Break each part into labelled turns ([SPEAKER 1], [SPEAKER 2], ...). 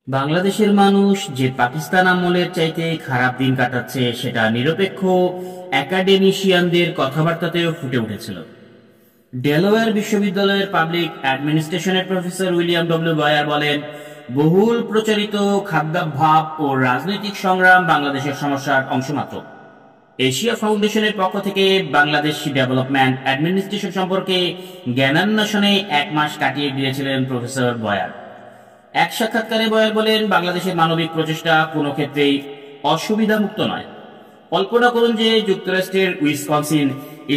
[SPEAKER 1] বাংলাদেশের মানুষ যে পাকিস্তান আমলের চাইতে খারাপ দিন কাটাচ্ছে সেটা নিরপেক্ষ একাডেমিশিয়ানদের কথাবার্তাতেও ফুটে উঠেছিল। ডেলাওয়্যার বিশ্ববিদ্যালয়ের পাবলিক অ্যাডমিনিস্ট্রেশনের প্রফেসর উইলিয়াম ডব্লিউ বয়ার বলেন, বহুল প্রচারিত খাদ্যাভাব ও রাজনৈতিক সংগ্রাম বাংলাদেশের সমস্যার অংশমাত্র। এশিয়া ফাউন্ডেশনের পক্ষ থেকে বাংলাদেশ ডেভেলপমেন্ট অ্যাডমিনিস্ট্রেশন সম্পর্কে জ্ঞানান্বেষণে 1 মাস কাটিয়ে দিয়েছিলেন প্রফেসর বয়ার। এক সাক্ষাৎকারে বয়ার বলেন, বাংলাদেশের মানবিক প্রচেষ্টা কোনো ক্ষেত্রেই অসুবিধামুক্ত নয়। কল্পনা করুন যে যুক্তরাষ্ট্রের উইসকনসিন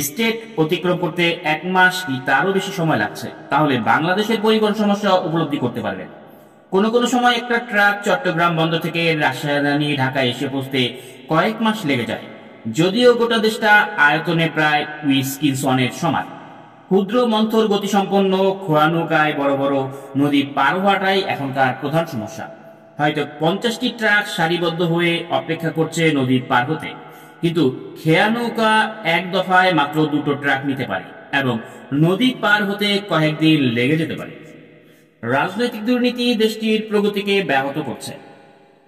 [SPEAKER 1] স্টেট অতিক্রম করতে 1 মাস কি তারও বেশি সময় লাগছে, তাহলে বাংলাদেশের পরিবহন সমস্যা উপলব্ধি করতে পারবেন। কোনো কোনো সময় একটা ট্রাক চট্টগ্রাম বন্দর থেকে রাজধানী ঢাকায় এসে পৌঁছতে কয়েক মাস লেগে যায়, যদিও গোটা দেশটা আয়তনে প্রায় উইসকনসিনের সমান। ক্ষুদ্র মন্থর গতিসম্পন্ন খোয়া নৌকায় বড় বড় নদী পার হওয়াটাই এখনকার প্রধান সমস্যা। হয়তো 50টি ট্রাক সারিবদ্ধ হয়ে অপেক্ষা করছে নদী পার হতে, কিন্তু খেয়া নৌকা এক দফায় মাত্র 2টো ট্রাক নিতে পারে এবং নদী পার হতে কয়েকদিন লেগে যেতে পারে। রাজনৈতিক দুর্নীতি দেশটির প্রগতিকে ব্যাহত করছে।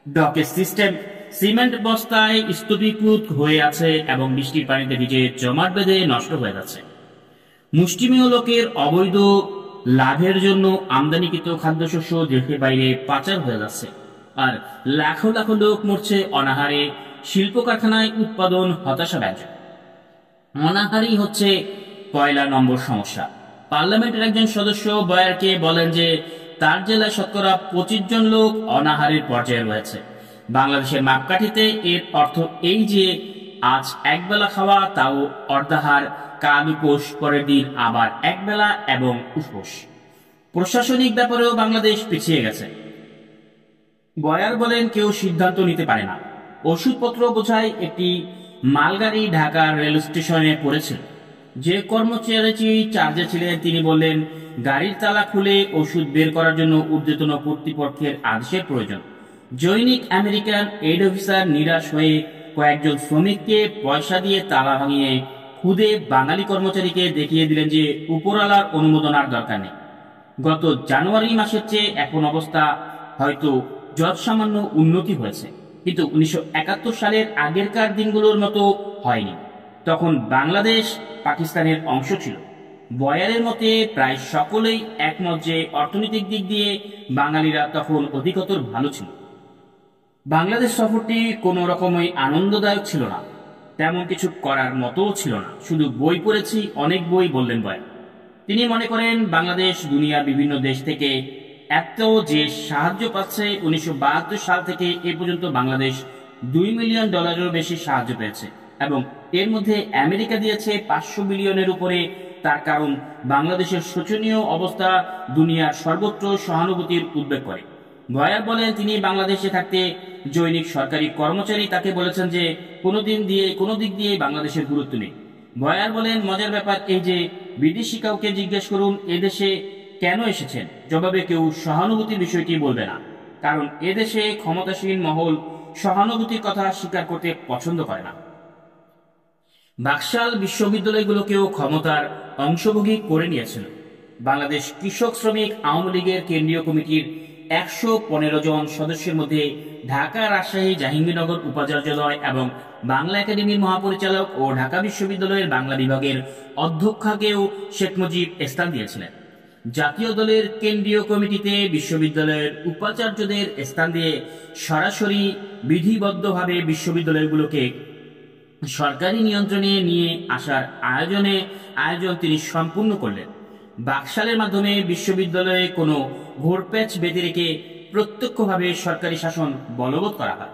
[SPEAKER 1] ডকেজ সিস্টেম সিমেন্ট বস্তায় স্তূপীভূত হয়ে আছে এবং বৃষ্টির পানিতে ভিজে জমাট বেঁধে নষ্ট হয়ে যাচ্ছে। মুষ্টিমেয় লোকের অবৈধ লাভের জন্য আমদানিকৃত খাদ্যশস্য দেশের বাইরে পাচার হয়ে যাচ্ছে, আর লাখো লাখো লোক মরছে অনাহারে। শিল্প কারখানায় উৎপাদন হতাশাব্যঞ্জক। অনাহারই হচ্ছে পয়লা নম্বর সমস্যা। পার্লামেন্টের একজন সদস্য বয়ারকে বলেন যে তার জেলায় শতকরা 25 জন লোক অনাহারের পর্যায়ে রয়েছে। বাংলাদেশের মাপকাঠিতে এর অর্থ এই যে আজ একবেলা খাওয়া, তাও অর্ধাহার, কাল উপোস, পরের দিন আবার একবেলা এবং উপোস। প্রশাসনিক ব্যাপারেও বাংলাদেশ পিছিয়ে গেছে। বয়ার বলেন, কেউ সিদ্ধান্ত নিতে পারে না। ওষুধপত্র বোঝাই একটি মালগাড়ি ঢাকার রেল স্টেশনে পড়েছিল। যে কর্মচারী চার্জে ছিলেন তিনি বললেন, গাড়ির তালা খুলে ওষুধ বের করার জন্য ঊর্ধ্বতন কর্তৃপক্ষের আদেশের প্রয়োজন। জৈনিক আমেরিকান এইড অফিসার নিরাশ হয়ে কয়েকজন শ্রমিককে পয়সা দিয়ে তালা ভাঙিয়ে খুদে বাঙালি কর্মচারীকে দেখিয়ে দিলেন যে উপরওয়ালার অনুমোদন আর দরকার নেই। গত জানুয়ারি মাসের চেয়ে এখন অবস্থা হয়তো যৎসামান্য উন্নতি হয়েছে, কিন্তু 1971 সালের আগেরকার দিনগুলোর মতো হয়নি। তখন বাংলাদেশ পাকিস্তানের অংশ ছিল। বয়ারের মতে প্রায় সকলেই একমত যে অর্থনৈতিক দিক দিয়ে বাঙালিরা তখন অধিকতর ভালো ছিল। বাংলাদেশ সফরটি কোনো রকমই আনন্দদায়ক ছিল না, তেমন কিছু করার মতোও ছিল না। শুধু বই পড়েছি, অনেক বই, বললেন বয়ার। তিনি মনে করেন বাংলাদেশ দুনিয়ার বিভিন্ন দেশ থেকে এত যে সাহায্য পাচ্ছে, 1972 সাল থেকে এ পর্যন্ত বাংলাদেশ $2 মিলিয়ন বেশি সাহায্য পেয়েছে এবং এর মধ্যে আমেরিকা দিয়েছে 500 মিলিয়নের উপরে। তার কারণ বাংলাদেশের শোচনীয় অবস্থা দুনিয়ার সর্বত্র সহানুভূতির উদ্বেগ করে। বয়ার বলেন, তিনি বাংলাদেশে থাকতে জৈনিক সরকারি কর্মচারী তাকে বলেছেন যে কোনো দিক দিয়ে বাংলাদেশের গুরুত্ব নেই। বয়ার বলেন, মজার ব্যাপার এই যে বিদেশি কাউকে জিজ্ঞেস করুন এদেশে কেন এসেছেন, জবাবে কেউ সহানুভূতির বিষয়টি বলবে না, কারণ এদেশে ক্ষমতাসীন মহল সহানুভূতির কথা স্বীকার করতে পছন্দ করে না। বাকশাল বিশ্ববিদ্যালয়গুলোকেও ক্ষমতার অংশভোগী করে নিয়েছিল। বাংলাদেশ কৃষক শ্রমিক আওয়ামী লীগের কেন্দ্রীয় কমিটির 115 জন সদস্যের মধ্যে ঢাকা, রাজশাহী, জাহাঙ্গীরনগর উপাচার্যালয় এবং বাংলা একাডেমির মহাপরিচালক ও ঢাকা বিশ্ববিদ্যালয়ের বাংলা বিভাগের অধ্যক্ষকেও শেখ মুজিব স্থান দিয়েছিলেন। জাতীয় দলের কেন্দ্রীয় কমিটিতে বিশ্ববিদ্যালয়ের উপাচার্যদের স্থান দিয়ে সরাসরি বিধিবদ্ধভাবে বিশ্ববিদ্যালয়গুলোকে সরকারি নিয়ন্ত্রণে নিয়ে আসার আয়োজন তিনি সম্পূর্ণ করলেন। বাকশালের মাধ্যমে বিশ্ববিদ্যালয়ে কোনো ঘোরপ্যাচ বেঁধে রেখে প্রত্যক্ষভাবে সরকারি শাসন বলবৎ করা হয়।